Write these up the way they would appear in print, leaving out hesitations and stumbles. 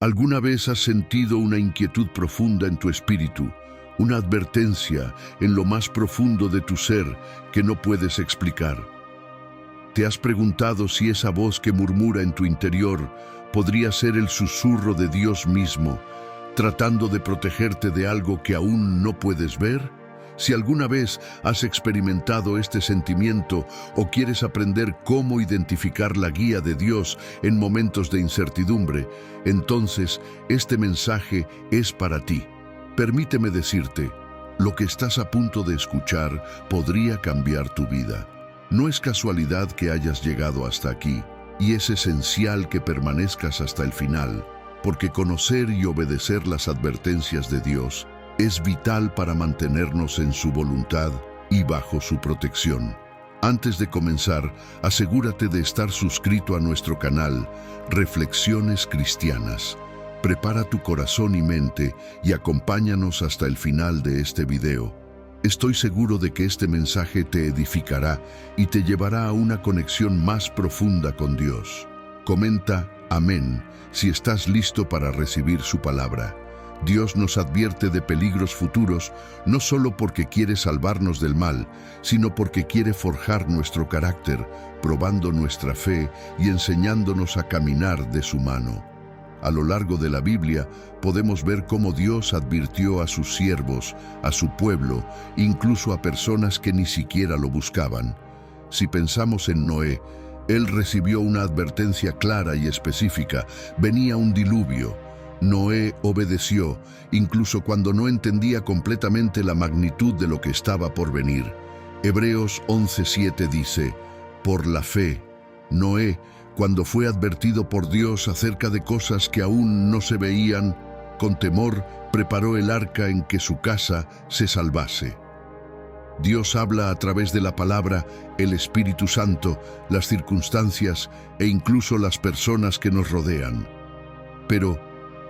¿Alguna vez has sentido una inquietud profunda en tu espíritu, una advertencia en lo más profundo de tu ser que no puedes explicar? ¿Te has preguntado si esa voz que murmura en tu interior podría ser el susurro de Dios mismo, tratando de protegerte de algo que aún no puedes ver? Si alguna vez has experimentado este sentimiento o quieres aprender cómo identificar la guía de Dios en momentos de incertidumbre, entonces este mensaje es para ti. Permíteme decirte, lo que estás a punto de escuchar podría cambiar tu vida. No es casualidad que hayas llegado hasta aquí, y es esencial que permanezcas hasta el final, porque conocer y obedecer las advertencias de Dios es vital para mantenernos en su voluntad y bajo su protección. Antes de comenzar, asegúrate de estar suscrito a nuestro canal Reflexiones Cristianas. Prepara tu corazón y mente y acompáñanos hasta el final de este video. Estoy seguro de que este mensaje te edificará y te llevará a una conexión más profunda con Dios. Comenta amén si estás listo para recibir su palabra. Dios nos advierte de peligros futuros no solo porque quiere salvarnos del mal, sino porque quiere forjar nuestro carácter, probando nuestra fe y enseñándonos a caminar de su mano. A lo largo de la Biblia podemos ver cómo Dios advirtió a sus siervos, a su pueblo, incluso a personas que ni siquiera lo buscaban. Si pensamos en Noé, él recibió una advertencia clara y específica: venía un diluvio. Noé obedeció, incluso cuando no entendía completamente la magnitud de lo que estaba por venir. Hebreos 11:7 dice: por la fe, Noé, cuando fue advertido por Dios acerca de cosas que aún no se veían, con temor preparó el arca en que su casa se salvase. Dios habla a través de la palabra, el Espíritu Santo, las circunstancias e incluso las personas que nos rodean. Pero,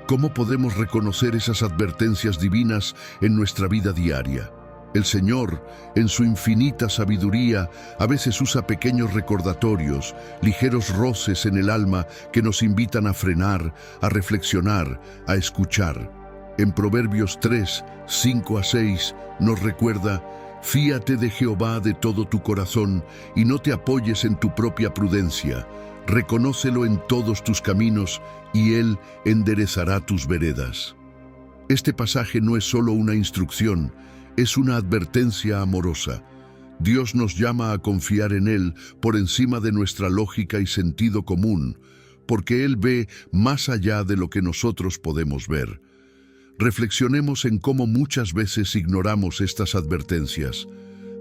¿cómo podemos reconocer esas advertencias divinas en nuestra vida diaria? El Señor, en su infinita sabiduría, a veces usa pequeños recordatorios, ligeros roces en el alma que nos invitan a frenar, a reflexionar, a escuchar. En Proverbios 3, 5-6 nos recuerda: fíate de Jehová de todo tu corazón y no te apoyes en tu propia prudencia. Reconócelo en todos tus caminos y Él enderezará tus veredas. Este pasaje no es solo una instrucción, es una advertencia amorosa. Dios nos llama a confiar en Él por encima de nuestra lógica y sentido común, porque Él ve más allá de lo que nosotros podemos ver. Reflexionemos en cómo muchas veces ignoramos estas advertencias.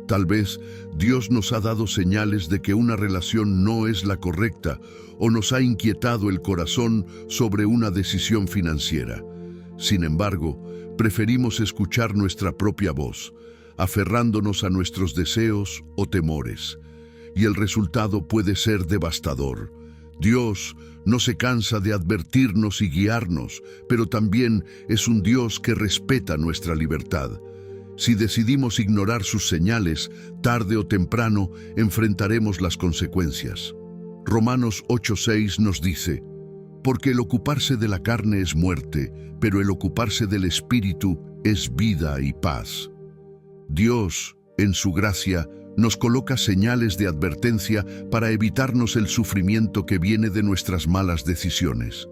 Tal vez Dios nos ha dado señales de que una relación no es la correcta o nos ha inquietado el corazón sobre una decisión financiera. Sin embargo, preferimos escuchar nuestra propia voz, aferrándonos a nuestros deseos o temores. Y el resultado puede ser devastador. Dios no se cansa de advertirnos y guiarnos, pero también es un Dios que respeta nuestra libertad. Si decidimos ignorar sus señales, tarde o temprano enfrentaremos las consecuencias. Romanos 8:6 nos dice: porque el ocuparse de la carne es muerte, pero el ocuparse del Espíritu es vida y paz. Dios, en su gracia, nos coloca señales de advertencia para evitarnos el sufrimiento que viene de nuestras malas decisiones.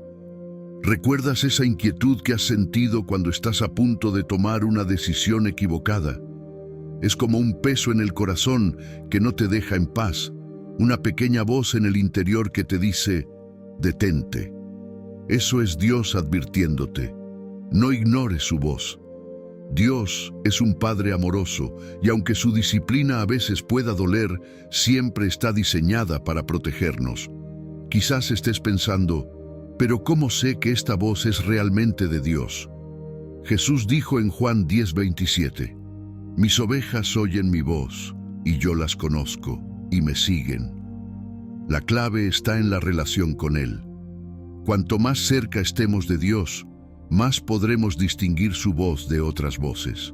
¿Recuerdas esa inquietud que has sentido cuando estás a punto de tomar una decisión equivocada? Es como un peso en el corazón que no te deja en paz, una pequeña voz en el interior que te dice: detente. Eso es Dios advirtiéndote. No ignores su voz. Dios es un Padre amoroso y aunque su disciplina a veces pueda doler, siempre está diseñada para protegernos. Quizás estés pensando: ¿pero cómo sé que esta voz es realmente de Dios? Jesús dijo en Juan 10:27, mis ovejas oyen mi voz, y yo las conozco, y me siguen. La clave está en la relación con Él. Cuanto más cerca estemos de Dios, más podremos distinguir su voz de otras voces.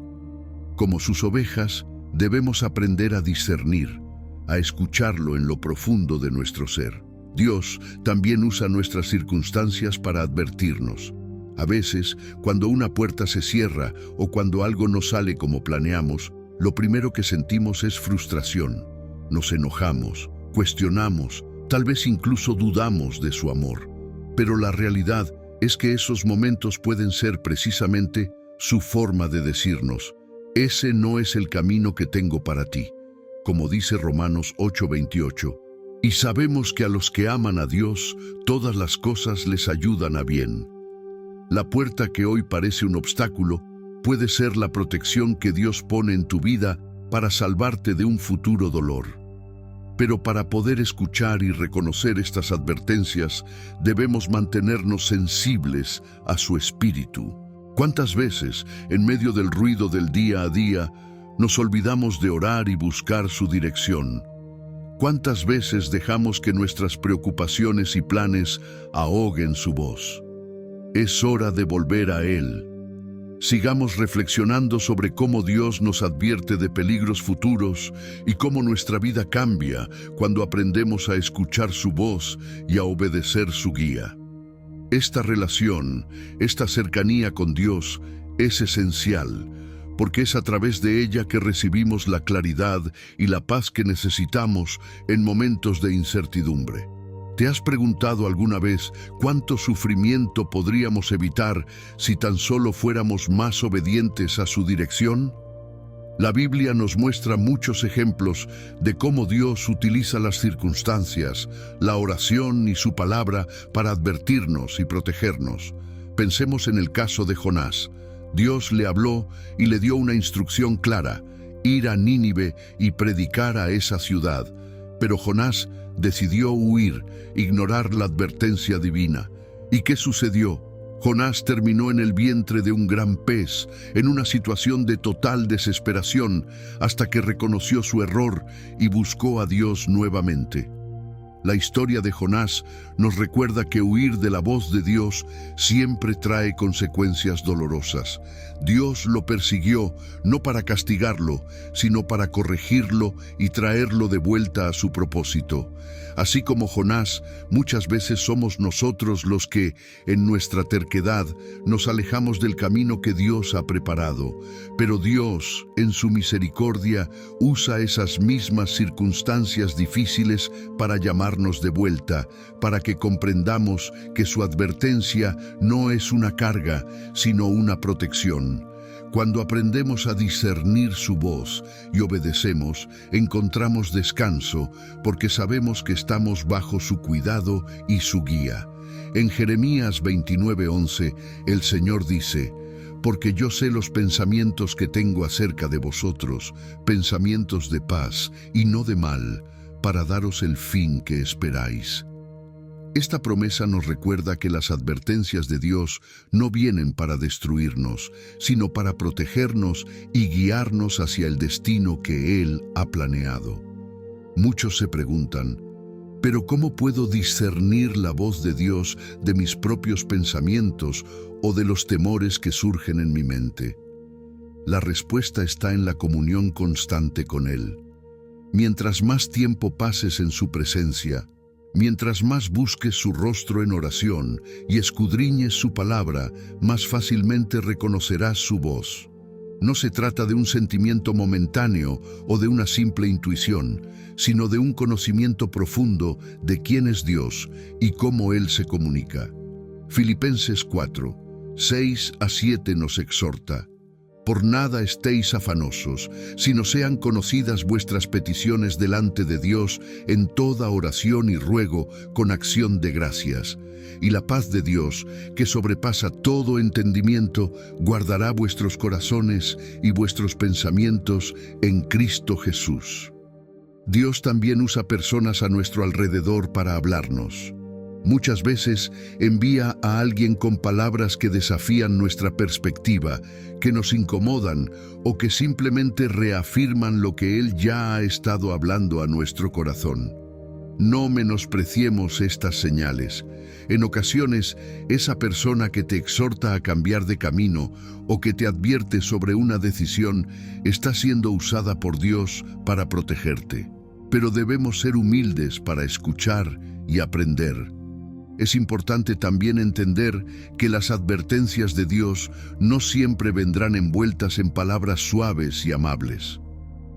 Como sus ovejas, debemos aprender a discernir, a escucharlo en lo profundo de nuestro ser. Dios también usa nuestras circunstancias para advertirnos. A veces, cuando una puerta se cierra o cuando algo no sale como planeamos, lo primero que sentimos es frustración. Nos enojamos, cuestionamos, tal vez incluso dudamos de su amor. Pero la realidad es que esos momentos pueden ser precisamente su forma de decirnos: ese no es el camino que tengo para ti, como dice Romanos 8:28. Y sabemos que a los que aman a Dios, todas las cosas les ayudan a bien. La puerta que hoy parece un obstáculo puede ser la protección que Dios pone en tu vida para salvarte de un futuro dolor. Pero para poder escuchar y reconocer estas advertencias, debemos mantenernos sensibles a su espíritu. ¿Cuántas veces, en medio del ruido del día a día, nos olvidamos de orar y buscar su dirección? ¿Cuántas veces dejamos que nuestras preocupaciones y planes ahoguen su voz? Es hora de volver a Él. Sigamos reflexionando sobre cómo Dios nos advierte de peligros futuros y cómo nuestra vida cambia cuando aprendemos a escuchar su voz y a obedecer su guía. Esta relación, esta cercanía con Dios es esencial, porque es a través de ella que recibimos la claridad y la paz que necesitamos en momentos de incertidumbre. ¿Te has preguntado alguna vez cuánto sufrimiento podríamos evitar si tan solo fuéramos más obedientes a su dirección? La Biblia nos muestra muchos ejemplos de cómo Dios utiliza las circunstancias, la oración y su palabra para advertirnos y protegernos. Pensemos en el caso de Jonás. Dios le habló y le dio una instrucción clara: ir a Nínive y predicar a esa ciudad. Pero Jonás decidió huir, ignorar la advertencia divina. ¿Y qué sucedió? Jonás terminó en el vientre de un gran pez, en una situación de total desesperación, hasta que reconoció su error y buscó a Dios nuevamente. La historia de Jonás nos recuerda que huir de la voz de Dios siempre trae consecuencias dolorosas. Dios lo persiguió no para castigarlo, sino para corregirlo y traerlo de vuelta a su propósito. Así como Jonás, muchas veces somos nosotros los que, en nuestra terquedad, nos alejamos del camino que Dios ha preparado. Pero Dios, en su misericordia, usa esas mismas circunstancias difíciles para llamarnos de vuelta, para que comprendamos que su advertencia no es una carga, sino una protección. Cuando aprendemos a discernir su voz y obedecemos, encontramos descanso, porque sabemos que estamos bajo su cuidado y su guía. En Jeremías 29:11, el Señor dice: porque yo sé los pensamientos que tengo acerca de vosotros, pensamientos de paz y no de mal, para daros el fin que esperáis. Esta promesa nos recuerda que las advertencias de Dios no vienen para destruirnos, sino para protegernos y guiarnos hacia el destino que Él ha planeado. Muchos se preguntan: ¿pero cómo puedo discernir la voz de Dios de mis propios pensamientos o de los temores que surgen en mi mente? La respuesta está en la comunión constante con Él. Mientras más tiempo pases en su presencia, mientras más busques su rostro en oración y escudriñes su palabra, más fácilmente reconocerás su voz. No se trata de un sentimiento momentáneo o de una simple intuición, sino de un conocimiento profundo de quién es Dios y cómo Él se comunica. Filipenses 4:6-7 nos exhorta: por nada estéis afanosos, sino sean conocidas vuestras peticiones delante de Dios en toda oración y ruego con acción de gracias. Y la paz de Dios, que sobrepasa todo entendimiento, guardará vuestros corazones y vuestros pensamientos en Cristo Jesús. Dios también usa personas a nuestro alrededor para hablarnos. Muchas veces envía a alguien con palabras que desafían nuestra perspectiva, que nos incomodan o que simplemente reafirman lo que Él ya ha estado hablando a nuestro corazón. No menospreciemos estas señales. En ocasiones, esa persona que te exhorta a cambiar de camino o que te advierte sobre una decisión está siendo usada por Dios para protegerte. pero debemos ser humildes para escuchar y aprender. Es importante también entender que las advertencias de Dios no siempre vendrán envueltas en palabras suaves y amables.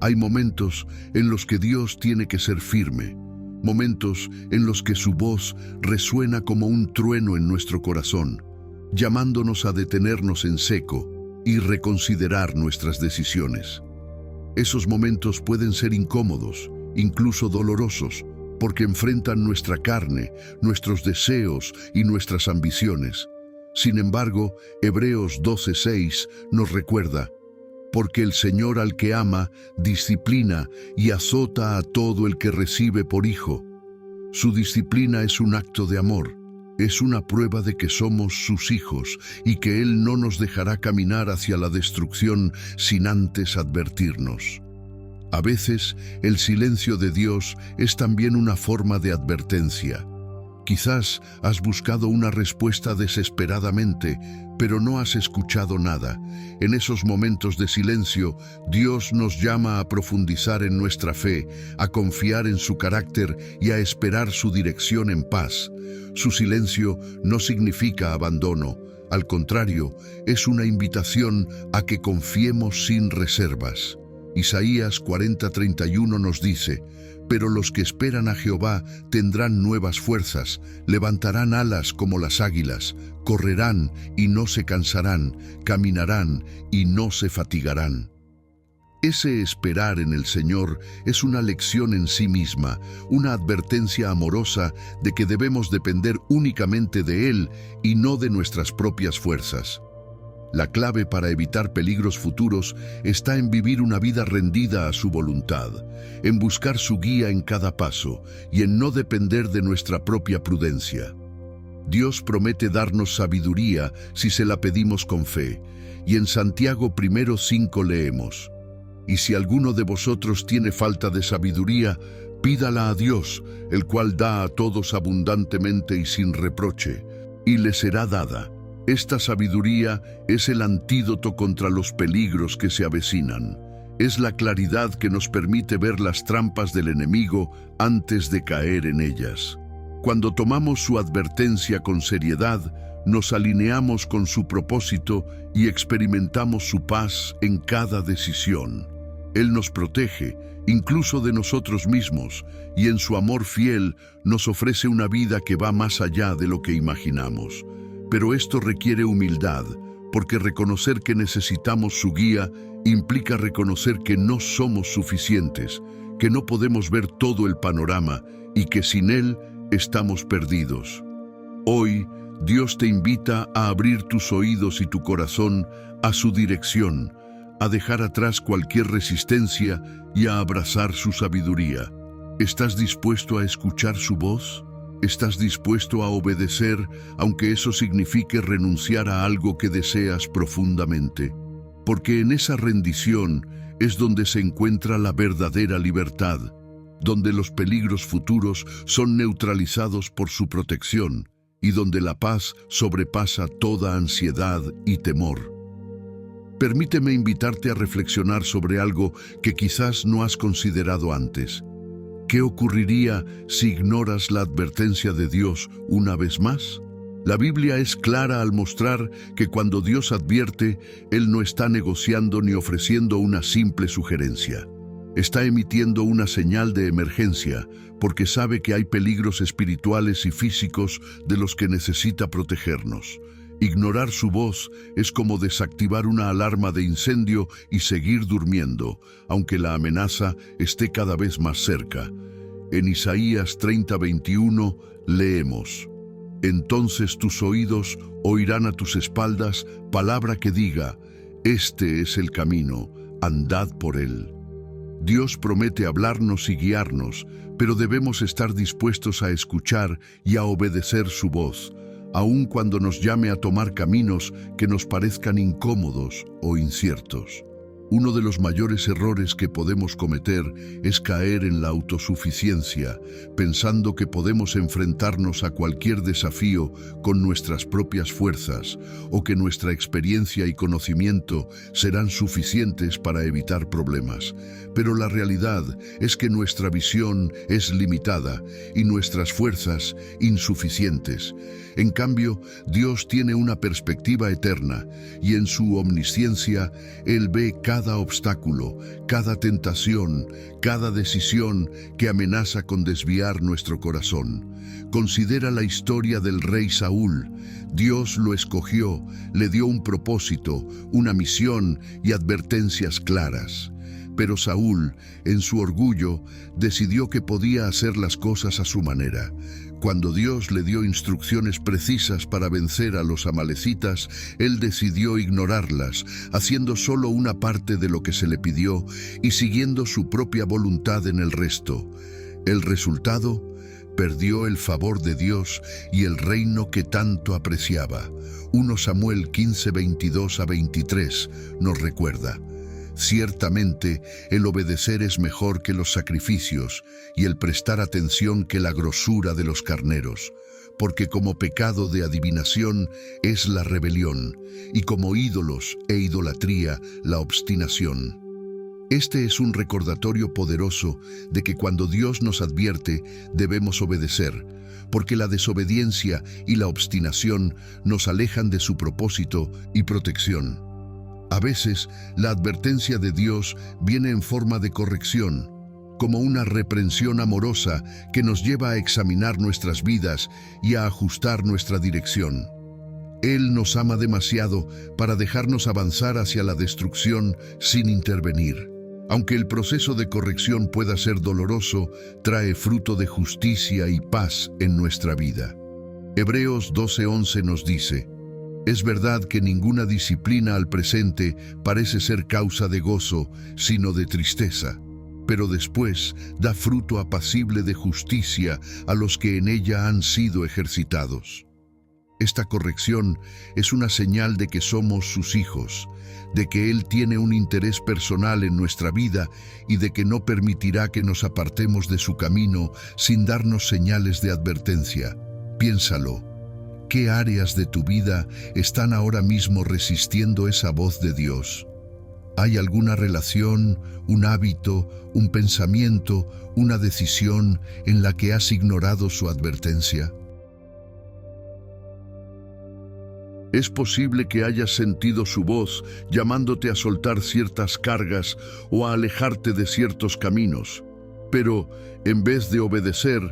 Hay momentos en los que Dios tiene que ser firme, momentos en los que su voz resuena como un trueno en nuestro corazón, llamándonos a detenernos en seco y reconsiderar nuestras decisiones. Esos momentos pueden ser incómodos, incluso dolorosos, porque enfrentan nuestra carne, nuestros deseos y nuestras ambiciones. Sin embargo, Hebreos 12:6 nos recuerda: porque el Señor al que ama, disciplina y azota a todo el que recibe por hijo. Su disciplina es un acto de amor, es una prueba de que somos sus hijos y que Él no nos dejará caminar hacia la destrucción sin antes advertirnos. A veces, el silencio de Dios es también una forma de advertencia. Quizás has buscado una respuesta desesperadamente, pero no has escuchado nada. En esos momentos de silencio, Dios nos llama a profundizar en nuestra fe, a confiar en su carácter y a esperar su dirección en paz. Su silencio no significa abandono. Al contrario, es una invitación a que confiemos sin reservas. Isaías 40:31 nos dice: pero los que esperan a Jehová tendrán nuevas fuerzas, levantarán alas como las águilas, correrán y no se cansarán, caminarán y no se fatigarán. Ese esperar en el Señor es una lección en sí misma, una advertencia amorosa de que debemos depender únicamente de Él y no de nuestras propias fuerzas. La clave para evitar peligros futuros está en vivir una vida rendida a su voluntad, en buscar su guía en cada paso y en no depender de nuestra propia prudencia. Dios promete darnos sabiduría si se la pedimos con fe, y en Santiago 1:5 leemos: y si alguno de vosotros tiene falta de sabiduría, pídala a Dios, el cual da a todos abundantemente y sin reproche, y le será dada. Esta sabiduría es el antídoto contra los peligros que se avecinan. Es la claridad que nos permite ver las trampas del enemigo antes de caer en ellas. Cuando tomamos su advertencia con seriedad, nos alineamos con su propósito y experimentamos su paz en cada decisión. Él nos protege, incluso de nosotros mismos, y en su amor fiel nos ofrece una vida que va más allá de lo que imaginamos. Pero esto requiere humildad, porque reconocer que necesitamos su guía implica reconocer que no somos suficientes, que no podemos ver todo el panorama y que sin Él estamos perdidos. Hoy, Dios te invita a abrir tus oídos y tu corazón a su dirección, a dejar atrás cualquier resistencia y a abrazar su sabiduría. ¿Estás dispuesto a escuchar su voz? ¿Estás dispuesto a obedecer, aunque eso signifique renunciar a algo que deseas profundamente? Porque en esa rendición es donde se encuentra la verdadera libertad, donde los peligros futuros son neutralizados por su protección y donde la paz sobrepasa toda ansiedad y temor. Permíteme invitarte a reflexionar sobre algo que quizás no has considerado antes. ¿Qué ocurriría si ignoras la advertencia de Dios una vez más? La Biblia es clara al mostrar que cuando Dios advierte, Él no está negociando ni ofreciendo una simple sugerencia. Está emitiendo una señal de emergencia, porque sabe que hay peligros espirituales y físicos de los que necesita protegernos. Ignorar su voz es como desactivar una alarma de incendio y seguir durmiendo, aunque la amenaza esté cada vez más cerca. En Isaías 30:21 leemos: entonces tus oídos oirán a tus espaldas palabra que diga: este es el camino, andad por él. Dios promete hablarnos y guiarnos, pero debemos estar dispuestos a escuchar y a obedecer su voz, aun cuando nos llame a tomar caminos que nos parezcan incómodos o inciertos. Uno de los mayores errores que podemos cometer es caer en la autosuficiencia, pensando que podemos enfrentarnos a cualquier desafío con nuestras propias fuerzas o que nuestra experiencia y conocimiento serán suficientes para evitar problemas. Pero la realidad es que nuestra visión es limitada y nuestras fuerzas insuficientes. En cambio, Dios tiene una perspectiva eterna y en su omnisciencia, Él ve cada obstáculo, cada tentación, cada decisión que amenaza con desviar nuestro corazón. Considera la historia del rey Saúl. Dios lo escogió, le dio un propósito, una misión y advertencias claras. Pero Saúl, en su orgullo, decidió que podía hacer las cosas a su manera. Cuando Dios le dio instrucciones precisas para vencer a los amalecitas, él decidió ignorarlas, haciendo solo una parte de lo que se le pidió y siguiendo su propia voluntad en el resto. El resultado: perdió el favor de Dios y el reino que tanto apreciaba. 1 Samuel 15, 22-23 nos recuerda: ciertamente, el obedecer es mejor que los sacrificios y el prestar atención que la grosura de los carneros, porque como pecado de adivinación es la rebelión, y como ídolos e idolatría la obstinación. Este es un recordatorio poderoso de que cuando Dios nos advierte, debemos obedecer, porque la desobediencia y la obstinación nos alejan de su propósito y protección. A veces, la advertencia de Dios viene en forma de corrección, como una reprensión amorosa que nos lleva a examinar nuestras vidas y a ajustar nuestra dirección. Él nos ama demasiado para dejarnos avanzar hacia la destrucción sin intervenir. Aunque el proceso de corrección pueda ser doloroso, trae fruto de justicia y paz en nuestra vida. Hebreos 12:11 nos dice: es verdad que ninguna disciplina al presente parece ser causa de gozo, sino de tristeza, pero después da fruto apacible de justicia a los que en ella han sido ejercitados. Esta corrección es una señal de que somos sus hijos, de que Él tiene un interés personal en nuestra vida y de que no permitirá que nos apartemos de su camino sin darnos señales de advertencia. Piénsalo. ¿Qué áreas de tu vida están ahora mismo resistiendo esa voz de Dios? ¿Hay alguna relación, un hábito, un pensamiento, una decisión en la que has ignorado su advertencia? Es posible que hayas sentido su voz llamándote a soltar ciertas cargas o a alejarte de ciertos caminos, pero en vez de obedecer,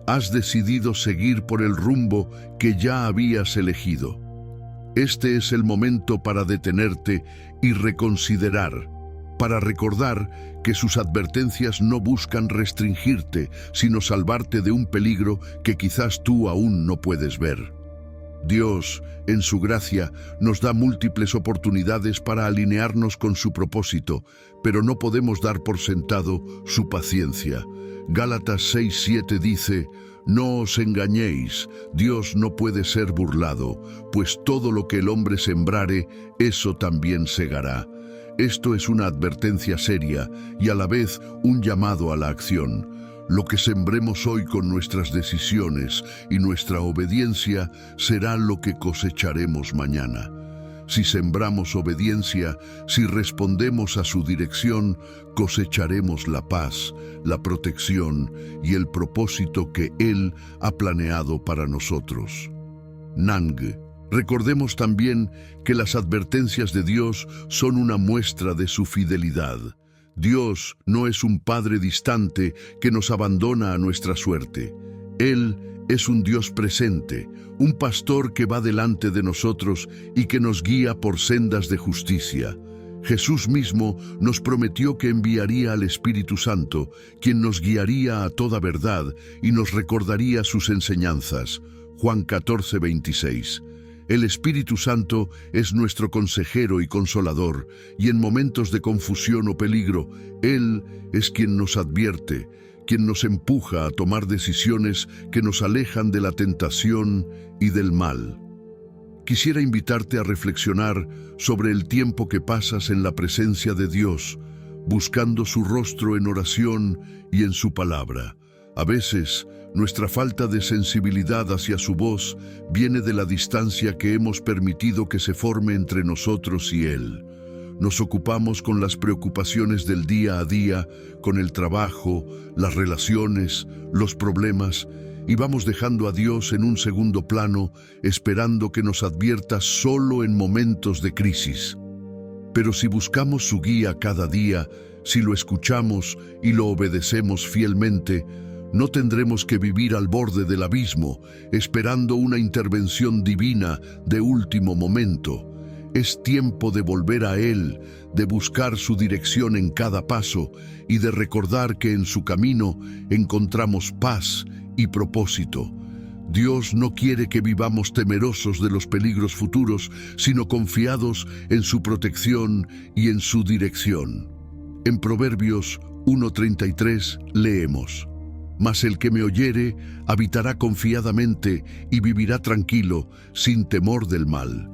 has decidido seguir por el rumbo que ya habías elegido. Este es el momento para detenerte y reconsiderar, para recordar que sus advertencias no buscan restringirte, sino salvarte de un peligro que quizás tú aún no puedes ver. Dios, en su gracia, nos da múltiples oportunidades para alinearnos con su propósito, pero no podemos dar por sentado su paciencia. Gálatas 6:7 dice: no os engañéis, Dios no puede ser burlado, pues todo lo que el hombre sembrare, eso también segará. Esto es una advertencia seria y a la vez un llamado a la acción. Lo que sembremos hoy con nuestras decisiones y nuestra obediencia será lo que cosecharemos mañana. Si sembramos obediencia, si respondemos a su dirección, cosecharemos la paz, la protección y el propósito que Él ha planeado para nosotros. Nang. Recordemos también que las advertencias de Dios son una muestra de su fidelidad. Dios no es un Padre distante que nos abandona a nuestra suerte. Él es un Dios presente, un pastor que va delante de nosotros y que nos guía por sendas de justicia. Jesús mismo nos prometió que enviaría al Espíritu Santo, quien nos guiaría a toda verdad y nos recordaría sus enseñanzas. Juan 14:26. El Espíritu Santo es nuestro consejero y consolador, y en momentos de confusión o peligro, Él es quien nos advierte, quien nos empuja a tomar decisiones que nos alejan de la tentación y del mal. quisiera invitarte a reflexionar sobre el tiempo que pasas en la presencia de Dios, buscando su rostro en oración y en su palabra. A veces, nuestra falta de sensibilidad hacia su voz viene de la distancia que hemos permitido que se forme entre nosotros y Él. Nos ocupamos con las preocupaciones del día a día, con el trabajo, las relaciones, los problemas, y vamos dejando a Dios en un segundo plano, esperando que nos advierta solo en momentos de crisis. Pero si buscamos su guía cada día, si lo escuchamos y lo obedecemos fielmente, no tendremos que vivir al borde del abismo, esperando una intervención divina de último momento. Es tiempo de volver a Él, de buscar su dirección en cada paso y de recordar que en su camino encontramos paz y propósito. Dios no quiere que vivamos temerosos de los peligros futuros, sino confiados en su protección y en su dirección. En Proverbios 1:33 leemos: Mas el que me oyere habitará confiadamente y vivirá tranquilo, sin temor del mal.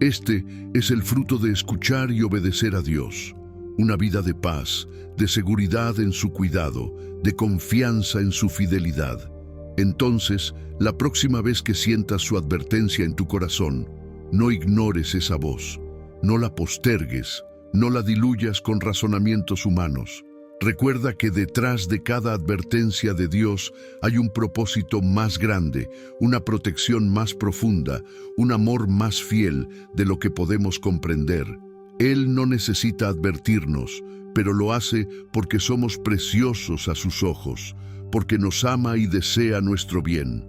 Este es el fruto de escuchar y obedecer a Dios. Una vida de paz, de seguridad en su cuidado, de confianza en su fidelidad. Entonces, la próxima vez que sientas su advertencia en tu corazón, no ignores esa voz, no la postergues, no la diluyas con razonamientos humanos. Recuerda que detrás de cada advertencia de Dios hay un propósito más grande, una protección más profunda, un amor más fiel de lo que podemos comprender. Él no necesita advertirnos, pero lo hace porque somos preciosos a sus ojos, porque nos ama y desea nuestro bien.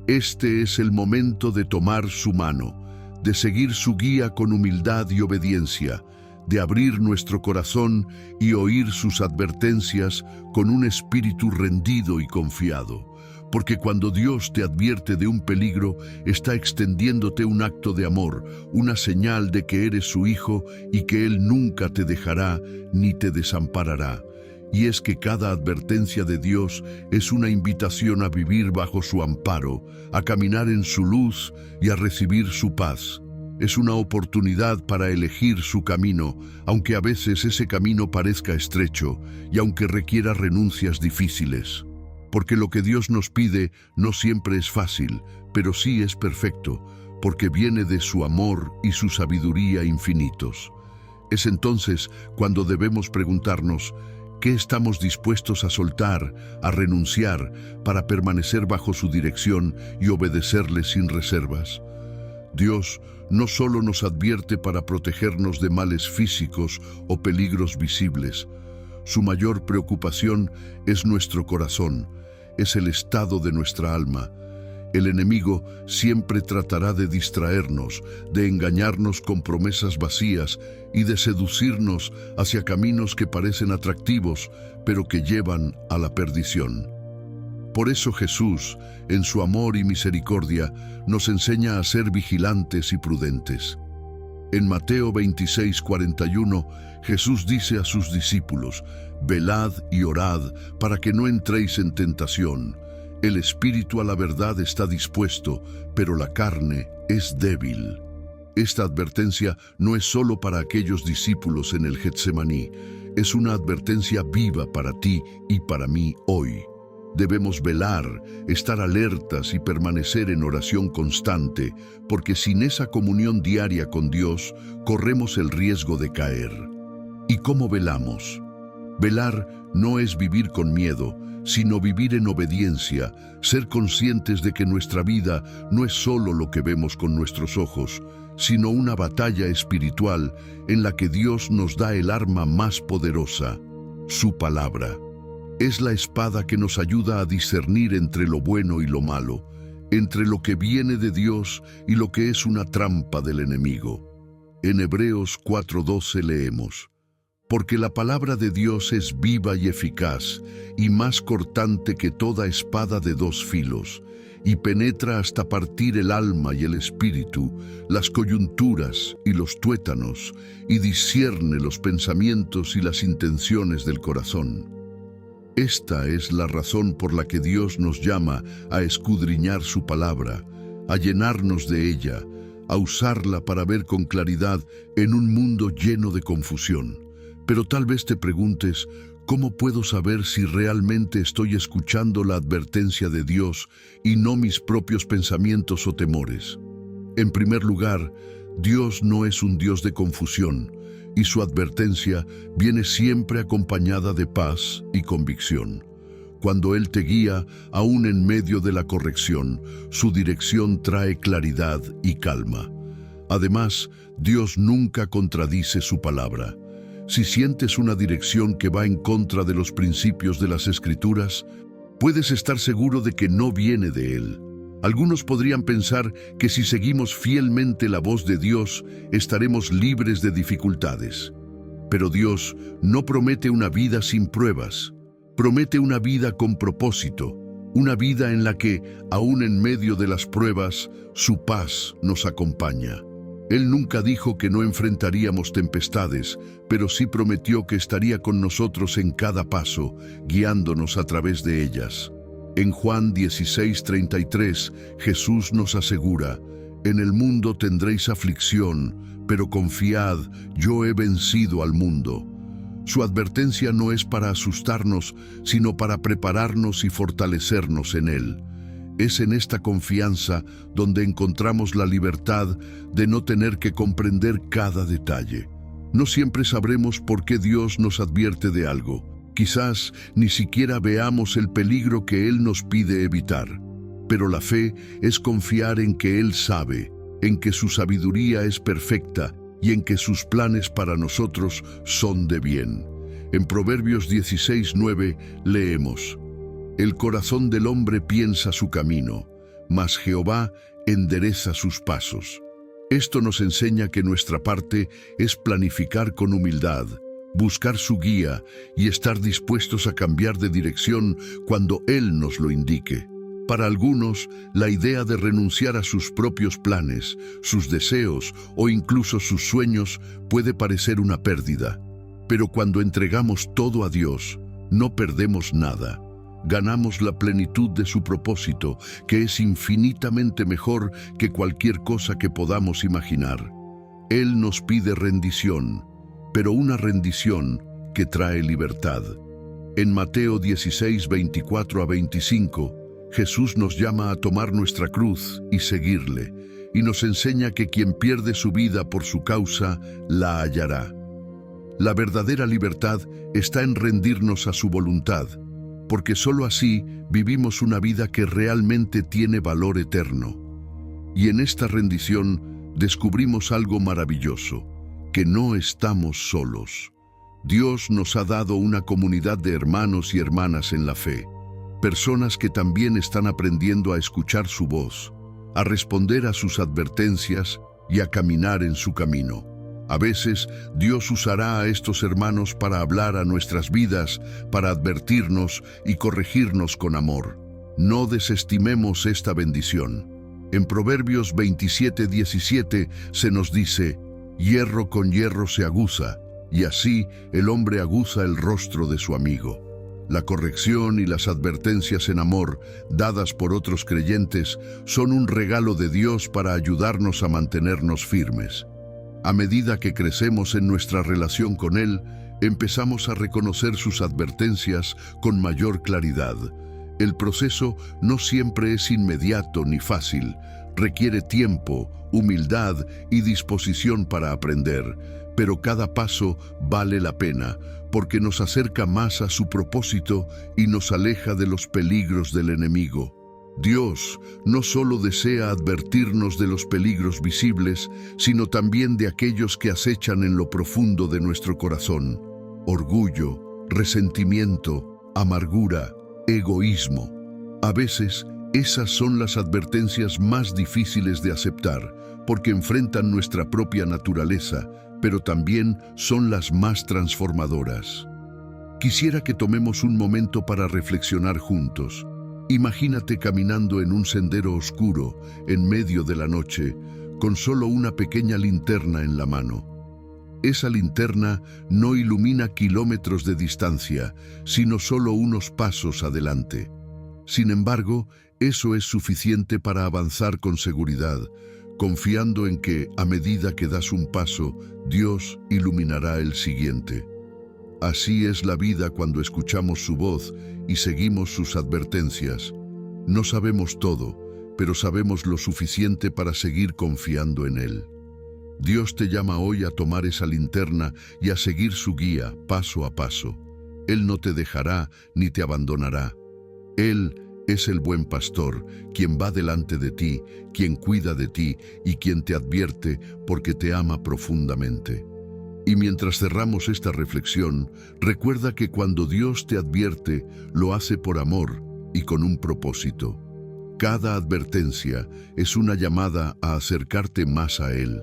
Este es el momento de tomar su mano, de seguir su guía con humildad y obediencia, de abrir nuestro corazón y oír sus advertencias con un espíritu rendido y confiado. Porque cuando Dios te advierte de un peligro, está extendiéndote un acto de amor, una señal de que eres su hijo y que Él nunca te dejará ni te desamparará. Y es que cada advertencia de Dios es una invitación a vivir bajo su amparo, a caminar en su luz y a recibir su paz. Es una oportunidad para elegir su camino, aunque a veces ese camino parezca estrecho y aunque requiera renuncias difíciles. Porque lo que Dios nos pide no siempre es fácil, pero sí es perfecto, porque viene de su amor y su sabiduría infinitos. Es entonces cuando debemos preguntarnos: ¿qué estamos dispuestos a soltar, a renunciar, para permanecer bajo su dirección y obedecerle sin reservas? Dios no solo nos advierte para protegernos de males físicos o peligros visibles. Su mayor preocupación es nuestro corazón, es el estado de nuestra alma. El enemigo siempre tratará de distraernos, de engañarnos con promesas vacías y de seducirnos hacia caminos que parecen atractivos, pero que llevan a la perdición. Por eso Jesús, en su amor y misericordia, nos enseña a ser vigilantes y prudentes. En Mateo 26:41, Jesús dice a sus discípulos: «Velad y orad para que no entréis en tentación. El espíritu a la verdad está dispuesto, pero la carne es débil». Esta advertencia no es solo para aquellos discípulos en el Getsemaní, es una advertencia viva para ti y para mí hoy. Debemos velar, estar alertas y permanecer en oración constante, porque sin esa comunión diaria con Dios, corremos el riesgo de caer. ¿Y cómo velamos? Velar no es vivir con miedo, sino vivir en obediencia, ser conscientes de que nuestra vida no es solo lo que vemos con nuestros ojos, sino una batalla espiritual en la que Dios nos da el arma más poderosa, su palabra. Es la espada que nos ayuda a discernir entre lo bueno y lo malo, entre lo que viene de Dios y lo que es una trampa del enemigo. En Hebreos 4:12 leemos: «Porque la palabra de Dios es viva y eficaz, y más cortante que toda espada de dos filos, y penetra hasta partir el alma y el espíritu, las coyunturas y los tuétanos, y discierne los pensamientos y las intenciones del corazón». Esta es la razón por la que Dios nos llama a escudriñar su palabra, a llenarnos de ella, a usarla para ver con claridad en un mundo lleno de confusión. Pero tal vez te preguntes, ¿cómo puedo saber si realmente estoy escuchando la advertencia de Dios y no mis propios pensamientos o temores? En primer lugar, Dios no es un Dios de confusión, y su advertencia viene siempre acompañada de paz y convicción. Cuando Él te guía, aún en medio de la corrección, su dirección trae claridad y calma. Además, Dios nunca contradice su palabra. Si sientes una dirección que va en contra de los principios de las Escrituras, puedes estar seguro de que no viene de Él. Algunos podrían pensar que si seguimos fielmente la voz de Dios, estaremos libres de dificultades. Pero Dios no promete una vida sin pruebas. Promete una vida con propósito, una vida en la que, aún en medio de las pruebas, su paz nos acompaña. Él nunca dijo que no enfrentaríamos tempestades, pero sí prometió que estaría con nosotros en cada paso, guiándonos a través de ellas. En Juan 16:33, Jesús nos asegura: «En el mundo tendréis aflicción, pero confiad, yo he vencido al mundo». Su advertencia no es para asustarnos, sino para prepararnos y fortalecernos en Él. Es en esta confianza donde encontramos la libertad de no tener que comprender cada detalle. No siempre sabremos por qué Dios nos advierte de algo. Quizás ni siquiera veamos el peligro que Él nos pide evitar. Pero la fe es confiar en que Él sabe, en que su sabiduría es perfecta y en que sus planes para nosotros son de bien. En Proverbios 16:9 leemos: «El corazón del hombre piensa su camino, mas Jehová endereza sus pasos». Esto nos enseña que nuestra parte es planificar con humildad, buscar su guía y estar dispuestos a cambiar de dirección cuando Él nos lo indique. Para algunos, la idea de renunciar a sus propios planes, sus deseos o incluso sus sueños puede parecer una pérdida. Pero cuando entregamos todo a Dios, no perdemos nada. Ganamos la plenitud de su propósito, que es infinitamente mejor que cualquier cosa que podamos imaginar. Él nos pide rendición, pero una rendición que trae libertad. En Mateo 16:24-25, Jesús nos llama a tomar nuestra cruz y seguirle, y nos enseña que quien pierde su vida por su causa, la hallará. La verdadera libertad está en rendirnos a su voluntad, porque sólo así vivimos una vida que realmente tiene valor eterno. Y en esta rendición descubrimos algo maravilloso, que no estamos solos. Dios nos ha dado una comunidad de hermanos y hermanas en la fe, personas que también están aprendiendo a escuchar su voz, a responder a sus advertencias y a caminar en su camino. A veces, Dios usará a estos hermanos para hablar a nuestras vidas, para advertirnos y corregirnos con amor. No desestimemos esta bendición. En Proverbios 27:17 se nos dice: «Hierro con hierro se aguza, y así el hombre aguza el rostro de su amigo». La corrección y las advertencias en amor, dadas por otros creyentes, son un regalo de Dios para ayudarnos a mantenernos firmes. A medida que crecemos en nuestra relación con Él, empezamos a reconocer sus advertencias con mayor claridad. El proceso no siempre es inmediato ni fácil. Requiere tiempo, humildad y disposición para aprender, pero cada paso vale la pena, porque nos acerca más a su propósito y nos aleja de los peligros del enemigo. Dios no solo desea advertirnos de los peligros visibles, sino también de aquellos que acechan en lo profundo de nuestro corazón: orgullo, resentimiento, amargura, egoísmo. A veces, esas son las advertencias más difíciles de aceptar, porque enfrentan nuestra propia naturaleza, pero también son las más transformadoras. Quisiera que tomemos un momento para reflexionar juntos. Imagínate caminando en un sendero oscuro, en medio de la noche, con solo una pequeña linterna en la mano. Esa linterna no ilumina kilómetros de distancia, sino solo unos pasos adelante. Sin embargo, eso es suficiente para avanzar con seguridad, confiando en que, a medida que das un paso, Dios iluminará el siguiente. Así es la vida cuando escuchamos su voz y seguimos sus advertencias. No sabemos todo, pero sabemos lo suficiente para seguir confiando en Él. Dios te llama hoy a tomar esa linterna y a seguir su guía paso a paso. Él no te dejará ni te abandonará. Él es el buen pastor, quien va delante de ti, quien cuida de ti y quien te advierte porque te ama profundamente. Y mientras cerramos esta reflexión, recuerda que cuando Dios te advierte, lo hace por amor y con un propósito. Cada advertencia es una llamada a acercarte más a Él,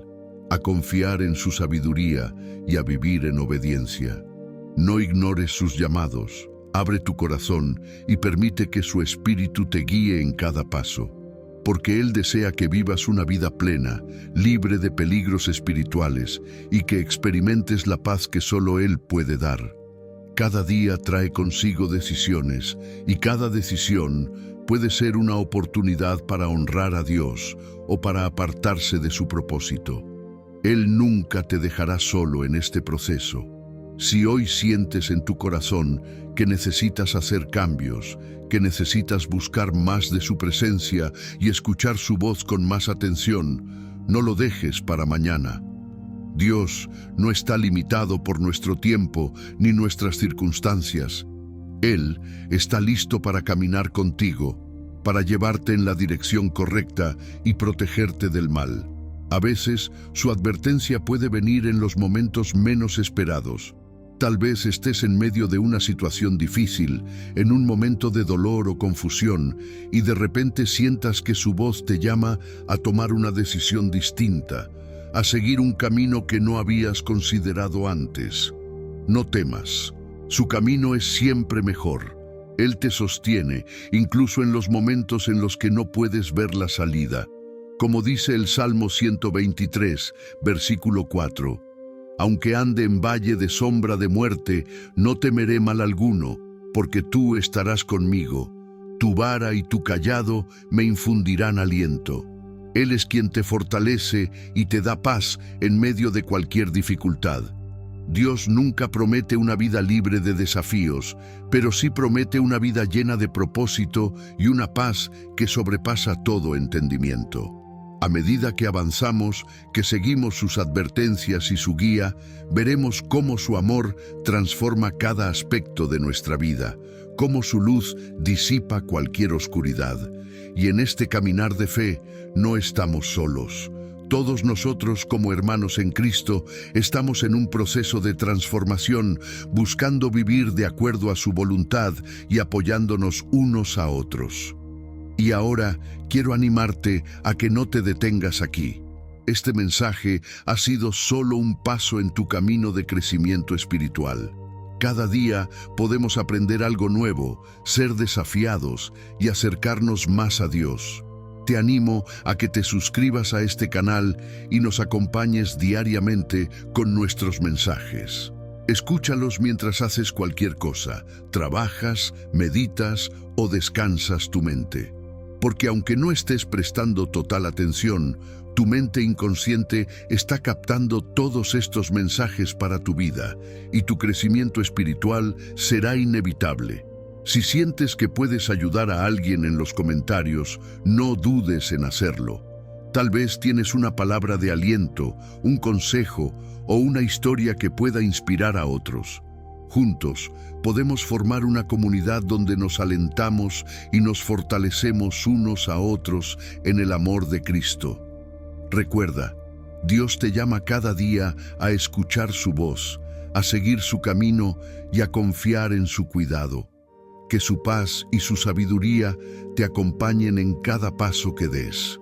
a confiar en su sabiduría y a vivir en obediencia. No ignores sus llamados, abre tu corazón y permite que su espíritu te guíe en cada paso, porque Él desea que vivas una vida plena, libre de peligros espirituales y que experimentes la paz que solo Él puede dar. Cada día trae consigo decisiones y cada decisión puede ser una oportunidad para honrar a Dios o para apartarse de su propósito. Él nunca te dejará solo en este proceso. Si hoy sientes en tu corazón que necesitas hacer cambios, que necesitas buscar más de su presencia y escuchar su voz con más atención, no lo dejes para mañana. Dios no está limitado por nuestro tiempo ni nuestras circunstancias. Él está listo para caminar contigo, para llevarte en la dirección correcta y protegerte del mal. A veces, su advertencia puede venir en los momentos menos esperados. Tal vez estés en medio de una situación difícil, en un momento de dolor o confusión, y de repente sientas que su voz te llama a tomar una decisión distinta, a seguir un camino que no habías considerado antes. No temas, su camino es siempre mejor. Él te sostiene, incluso en los momentos en los que no puedes ver la salida. Como dice el Salmo 123, versículo 4, «Aunque ande en valle de sombra de muerte, no temeré mal alguno, porque tú estarás conmigo. Tu vara y tu cayado me infundirán aliento». Él es quien te fortalece y te da paz en medio de cualquier dificultad. Dios nunca promete una vida libre de desafíos, pero sí promete una vida llena de propósito y una paz que sobrepasa todo entendimiento. A medida que avanzamos, que seguimos sus advertencias y su guía, veremos cómo su amor transforma cada aspecto de nuestra vida, cómo su luz disipa cualquier oscuridad. Y en este caminar de fe no estamos solos. Todos nosotros, como hermanos en Cristo, estamos en un proceso de transformación, buscando vivir de acuerdo a su voluntad y apoyándonos unos a otros. Y ahora quiero animarte a que no te detengas aquí. Este mensaje ha sido solo un paso en tu camino de crecimiento espiritual. Cada día podemos aprender algo nuevo, ser desafiados y acercarnos más a Dios. Te animo a que te suscribas a este canal y nos acompañes diariamente con nuestros mensajes. Escúchalos mientras haces cualquier cosa, trabajas, meditas o descansas tu mente. Porque aunque no estés prestando total atención, tu mente inconsciente está captando todos estos mensajes para tu vida y tu crecimiento espiritual será inevitable. Si sientes que puedes ayudar a alguien en los comentarios, no dudes en hacerlo. Tal vez tienes una palabra de aliento, un consejo o una historia que pueda inspirar a otros. Juntos podemos formar una comunidad donde nos alentamos y nos fortalecemos unos a otros en el amor de Cristo. Recuerda, Dios te llama cada día a escuchar su voz, a seguir su camino y a confiar en su cuidado. Que su paz y su sabiduría te acompañen en cada paso que des.